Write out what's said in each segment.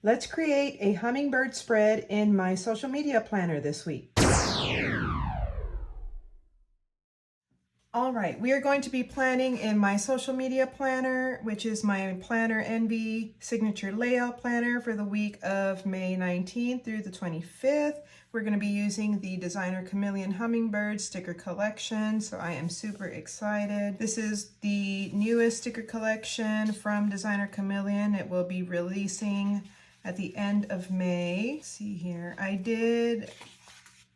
Let's create a hummingbird spread in my social media planner this week. All right, we are going to be planning in my social media planner, which is my Planner Envy signature layout planner for the week of May 19th through the 25th. We're going to be using the Designer Chameleon Hummingbird sticker collection, so I am super excited. This is the newest sticker collection from Designer Chameleon. It will be releasing at the end of May. Let's see here, I did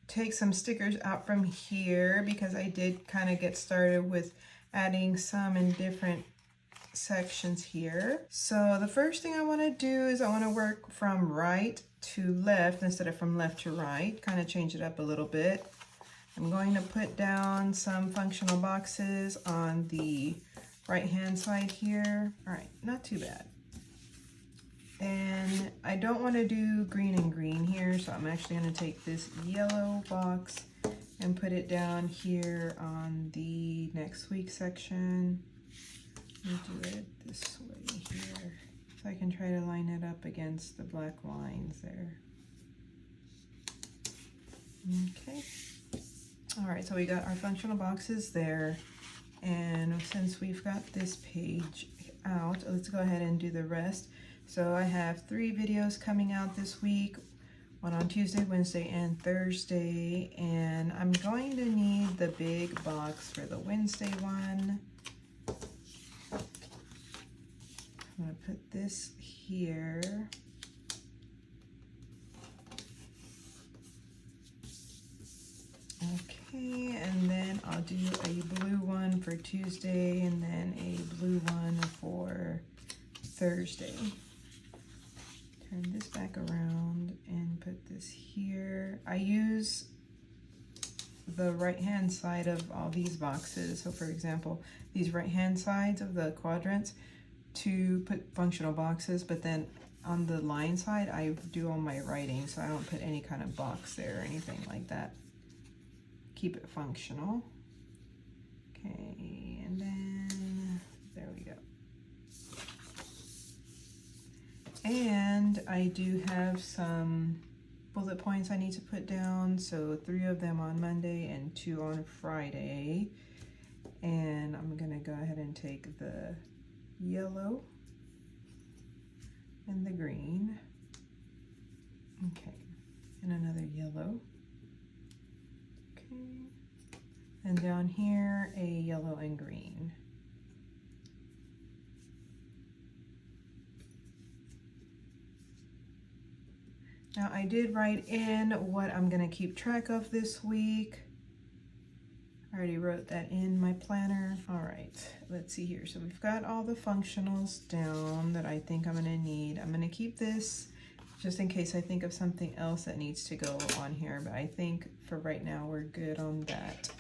take some stickers out from here because I did kind of get started with adding some in different sections here. So the first thing I want to do is I want to work from right to left instead of from left to right, kind of change it up a little bit. I'm going to put down some functional boxes on the right hand side here. All right, not too bad. And I don't want to do green and green here, so I'm actually going to take this yellow box and put it down here on the next week section. Let me do it this way here, so I can try to line it up against the black lines there. Okay. All right, so we got our functional boxes there. And since we've got this page out, let's go ahead and do the rest. So I have 3 videos coming out this week, one on Tuesday, Wednesday, and Thursday. And I'm going to need the big box for the Wednesday one. I'm going to put this here. Okay, and then I'll do a blue one for Tuesday and then a blue one for Thursday. Turn this back around and put this here. I use the right hand side of all these boxes. So for example, these right hand sides of the quadrants to put functional boxes, but then on the line side, I do all my writing, so I don't put any kind of box there or anything like that. Keep it functional. Okay, and then there we go. And I do have some bullet points I need to put down. So 3 of them on Monday and 2 on Friday. And I'm gonna go ahead and take the yellow and the green. Okay, and another yellow. Okay, and down here, a yellow and green. Now I did write in what I'm gonna keep track of this week. I already wrote that in my planner. All right, let's see here. So we've got all the functionals down that I think I'm gonna need. I'm gonna keep this just in case I think of something else that needs to go on here, but I think for right now we're good on that.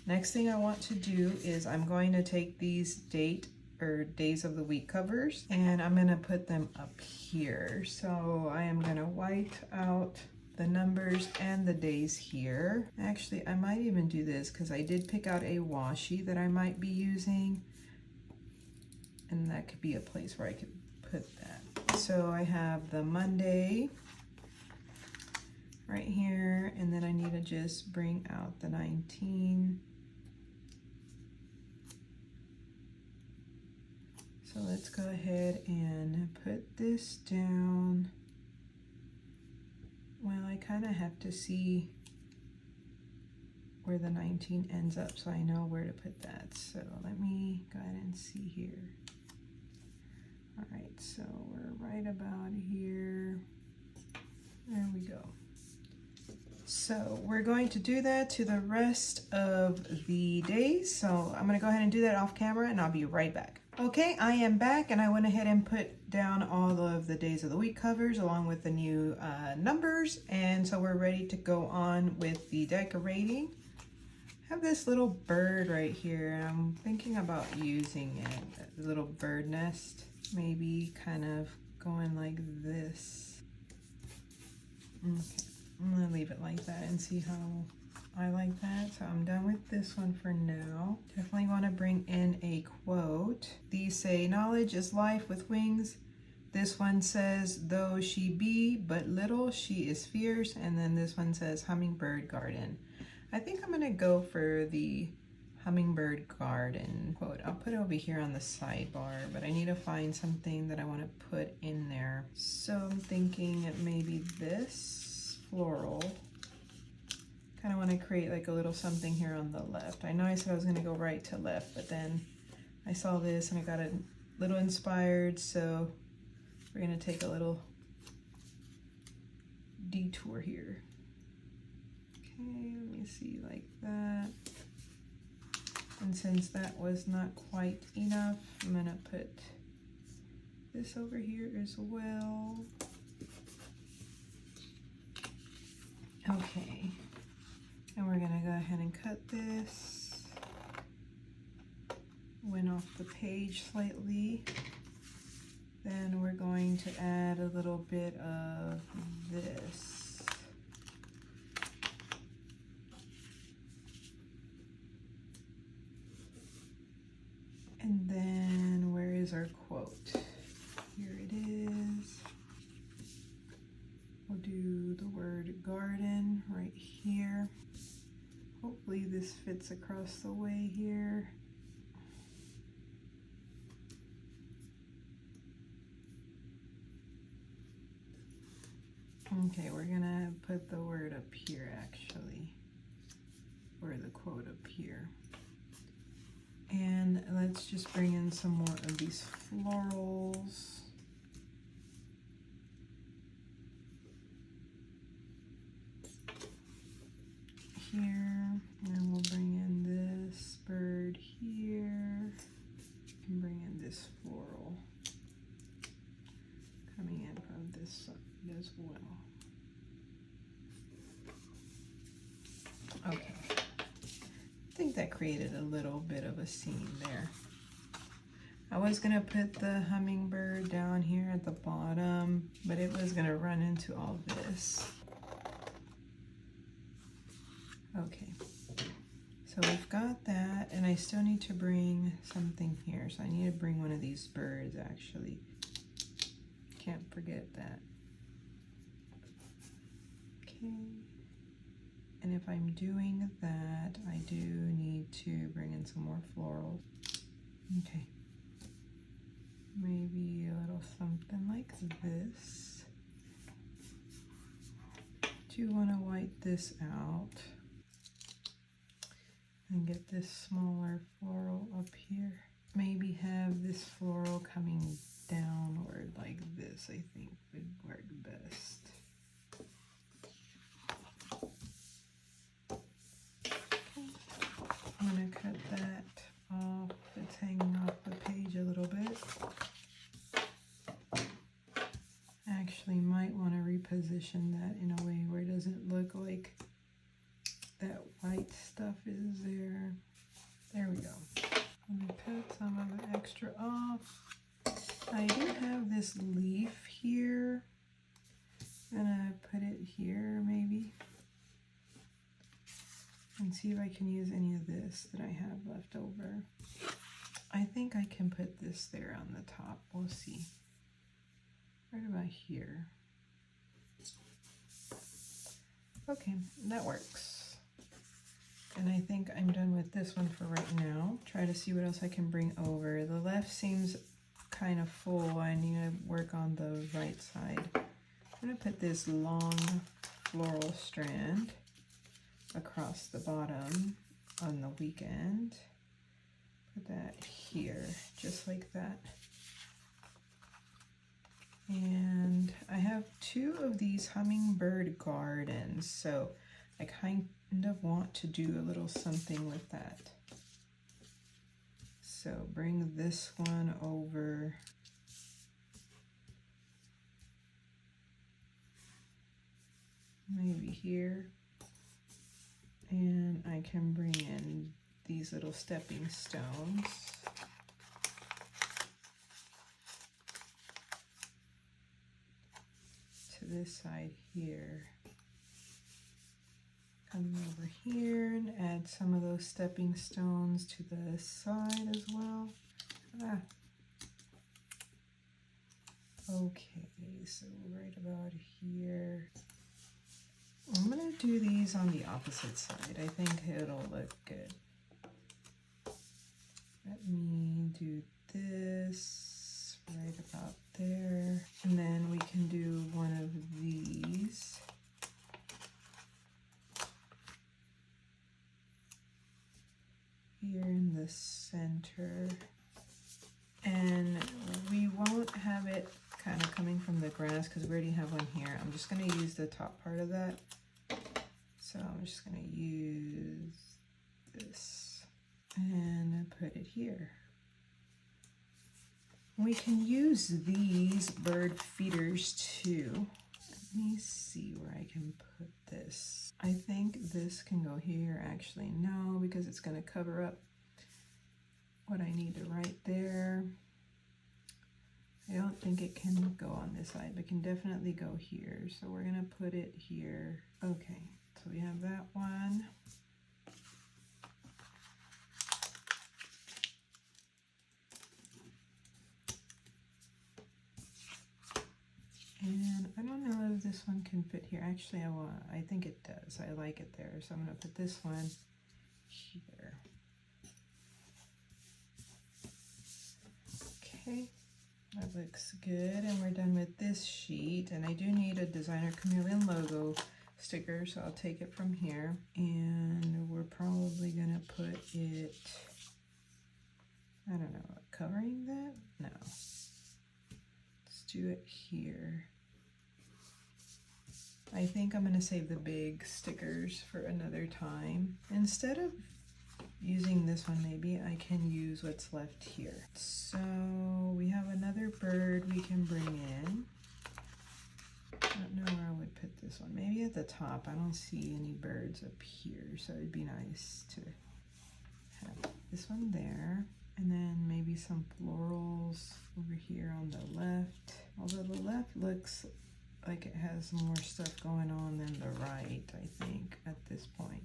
Next thing I want to do is I'm going to take these days of the week covers and I'm gonna put them up here. So I am gonna white out the numbers and the days here. Actually, I might even do this because I did pick out a washi that I might be using, and that could be a place where I could put that. So I have the Monday right here, and then I need to just bring out the 19. So let's go ahead and put this down. Well, I kind of have to see where the 19 ends up so I know where to put that. So let me go ahead and see here. All right, so we're right about here. There we go. So we're going to do that to the rest of the days. So I'm gonna go ahead and do that off camera and I'll be right back. Okay, I am back and I went ahead and put down all of the days of the week covers along with the new numbers. And so we're ready to go on with the decorating. I have this little bird right here and I'm thinking about using it, a little bird nest, maybe kind of going like this. Okay, I'm gonna leave it like that and see how I like that. So I'm done with this one for now. Definitely want to bring in a quote. These say, "Knowledge is life with wings. This one says, though she be but little, she is fierce. And then this one says, Hummingbird Garden. I think I'm gonna go for the Hummingbird Garden quote. I'll put it over here on the sidebar, but I need to find something that I want to put in there. So I'm thinking it may be this floral. Kind of want to create like a little something here on the left. I know I said I was going to go right to left, but then I saw this and I got a little inspired, so we're going to take a little detour here. Okay, let me see, like that. And since that was not quite enough, I'm going to put this over here as well. Okay. And we're gonna go ahead and cut this. Went off the page slightly. Then we're going to add a little bit of this. And then where is our quote? Here it is. We'll do the word garden right here. Hopefully this fits across the way here. Okay, we're gonna put the word up here actually, or the quote up here. And let's just bring in some more of these florals. Here, and we'll bring in this bird here, and bring in this floral coming in from this side as well. Okay, I think that created a little bit of a scene there. I was gonna put the hummingbird down here at the bottom, but it was gonna run into all this. Okay, so we've got that, and I still need to bring something here. So I need to bring one of these birds actually. Can't forget that. Okay, and if I'm doing that, I do need to bring in some more florals. Okay, maybe a little something like this. Do want to white this out and get this smaller floral up here. Maybe have this floral coming downward like this, I think would work best. I'm gonna cut that off. It's hanging off the page a little bit. Actually might want to reposition that in a way where it doesn't look like that white stuff is there. There we go. I'm gonna cut some of the extra off. I do have this leaf here. I'm gonna put it here maybe. And see if I can use any of this that I have left over. I think I can put this there on the top. We'll see. Right about here. Okay, that works. And I think I'm done with this one for right now. Try to see what else I can bring over. The left seems kind of full. I need to work on the right side. I'm gonna put this long floral strand across the bottom on the weekend. Put that here, just like that. And I have two of these hummingbird gardens, so I kind of want to do a little something with that. So bring this one over. Maybe here. And I can bring in these little stepping stones. To this side here. Come over here and add some of those stepping stones to the side as well. Okay, so right about here. I'm gonna do these on the opposite side. I think it'll look good. Let me do this right about there. And then we can do one of these. Here in the center. And we won't have it kind of coming from the grass because we already have one here. I'm just going to use the top part of that. So I'm just going to use this and put it here. We can use these bird feeders too. Let me see where I can put this. I think this can go here. Actually, no, because it's going to cover up what I need to write there. I don't think it can go on this side, but can definitely go here. So we're going to put it here. Okay, so we have that one. And I don't know if this one can fit here. Actually, I think it does. I like it there. So I'm going to put this one here. Okay, that looks good. And we're done with this sheet. And I do need a Designer Chameleon logo sticker, so I'll take it from here. And we're probably going to put it, I don't know, covering that? No. Let's do it here. I think I'm going to save the big stickers for another time. Instead of using this one, maybe I can use what's left here. So we have another bird we can bring in. I don't know where I would put this one. Maybe at the top. I don't see any birds up here, so it'd be nice to have this one there. And then maybe some florals over here on the left. Although the left looks like it has more stuff going on than the right, I think, at this point.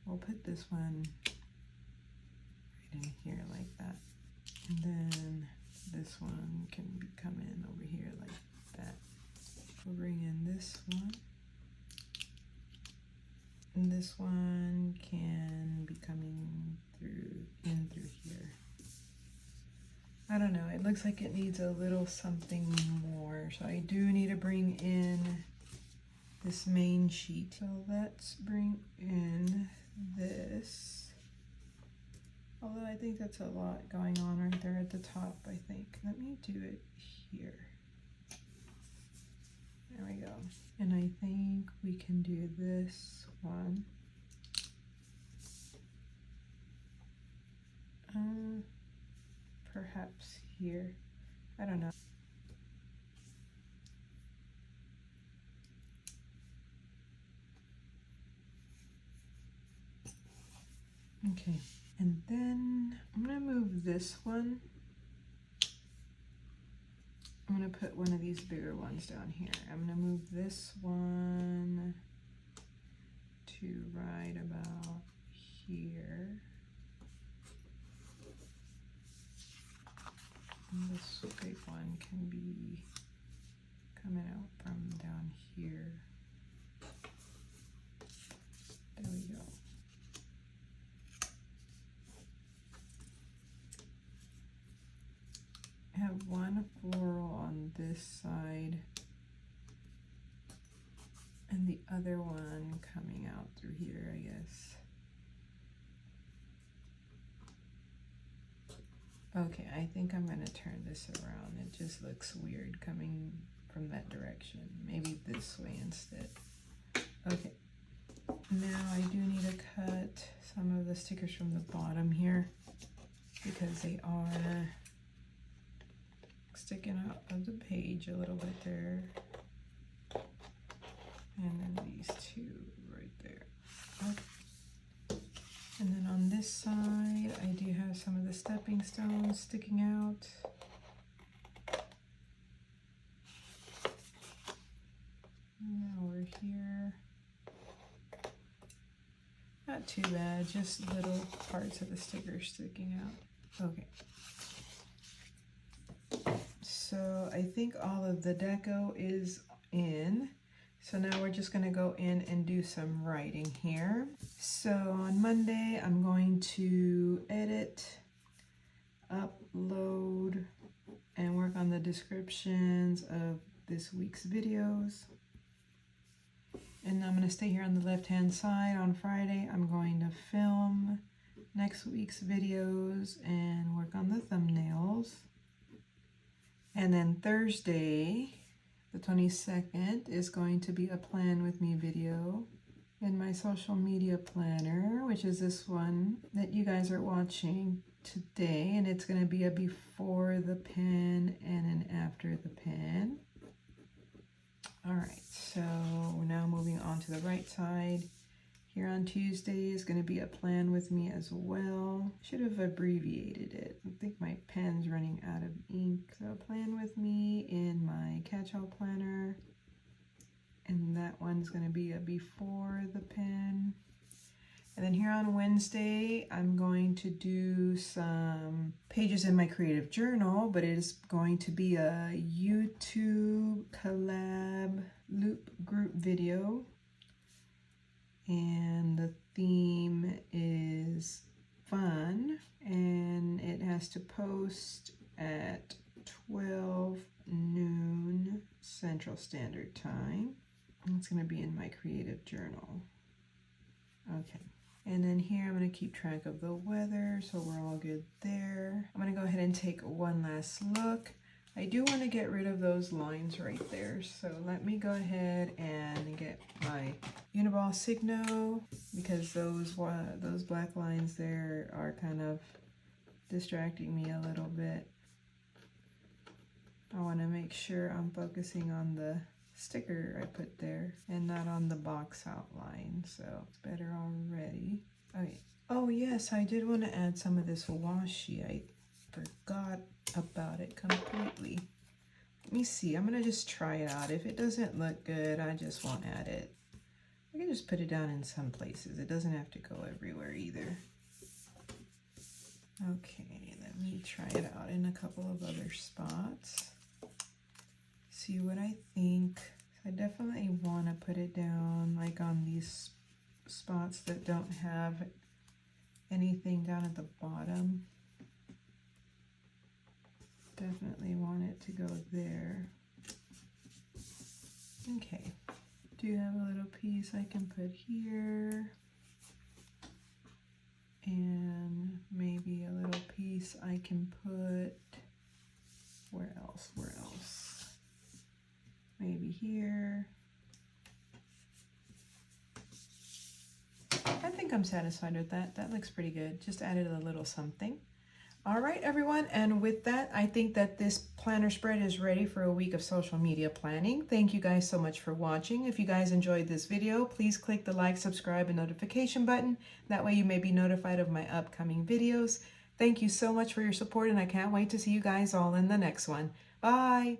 We'll put this one right in here like that. And then this one can come in over here like that. We'll bring in this one. And this one can be coming in through here. I don't know, it looks like it needs a little something more. So I do need to bring in this main sheet. So let's bring in this. Although I think that's a lot going on right there at the top, I think. Let me do it here. There we go. And I think we can do this one. Perhaps here. I don't know. Okay, and then I'm gonna move this one. I'm gonna put one of these bigger ones down here. I'm gonna move this one to right about here. And this big one can be coming out from down here. There we go. I have one floral on this side and the other one coming out through here, I guess. Okay, I think I'm going to turn this around. It just looks weird coming from that direction. Maybe this way instead. Okay, now I do need to cut some of the stickers from the bottom here because they are sticking out of the page a little bit there. And then these two right there. Okay. And then on this side, I do have some of the stepping stones sticking out. Now we're here. Not too bad, just little parts of the sticker sticking out. Okay. So I think all of the deco is in. So now we're just gonna go in and do some writing here. So on Monday, I'm going to edit, upload, and work on the descriptions of this week's videos. And I'm gonna stay here on the left-hand side. On Friday, I'm going to film next week's videos and work on the thumbnails. And then Thursday, the 22nd, is going to be a Plan With Me video in my social media planner, which is this one that you guys are watching today. And it's going to be a before the pen and an after the pen. All right, so we're now moving on to the right side. Here on Tuesday is going to be a Plan With Me as well. Should have abbreviated it. I think my pen's running out of ink. So Plan With Me in my catch-all planner. And that one's going to be a before the pen. And then here on Wednesday, I'm going to do some pages in my creative journal, but it is going to be a YouTube collab loop group video. And the theme is fun, and it has to post at 12 noon Central Standard Time. It's going to be in my creative journal. Okay. And then here I'm going to keep track of the weather, so we're all good there. I'm going to go ahead and take one last look. I do want to get rid of those lines right there, so let me go ahead and get my Uniball Signo, because those black lines there are kind of distracting me a little bit. I want to make sure I'm focusing on the sticker I put there and not on the box outline, so it's better already. Okay. Oh yes, I did want to add some of this washi. I forgot about it completely. Let me see. I'm gonna just try it out. If it doesn't look good, I just won't add it. I can just put it down in some places. It doesn't have to go everywhere either. Okay, let me try it out in a couple of other spots. See what I think. I definitely want to put it down like on these spots that don't have anything down at the bottom. Definitely want it to go there. Okay, do have a little piece I can put here, and maybe a little piece I can put, where else? Maybe here. I think I'm satisfied with that. That looks pretty good. Just added a little something. All right, everyone, and with that, I think that this planner spread is ready for a week of social media planning. Thank you guys so much for watching. If you guys enjoyed this video, please click the like, subscribe, and notification button. That way you may be notified of my upcoming videos. Thank you so much for your support, and I can't wait to see you guys all in the next one. Bye!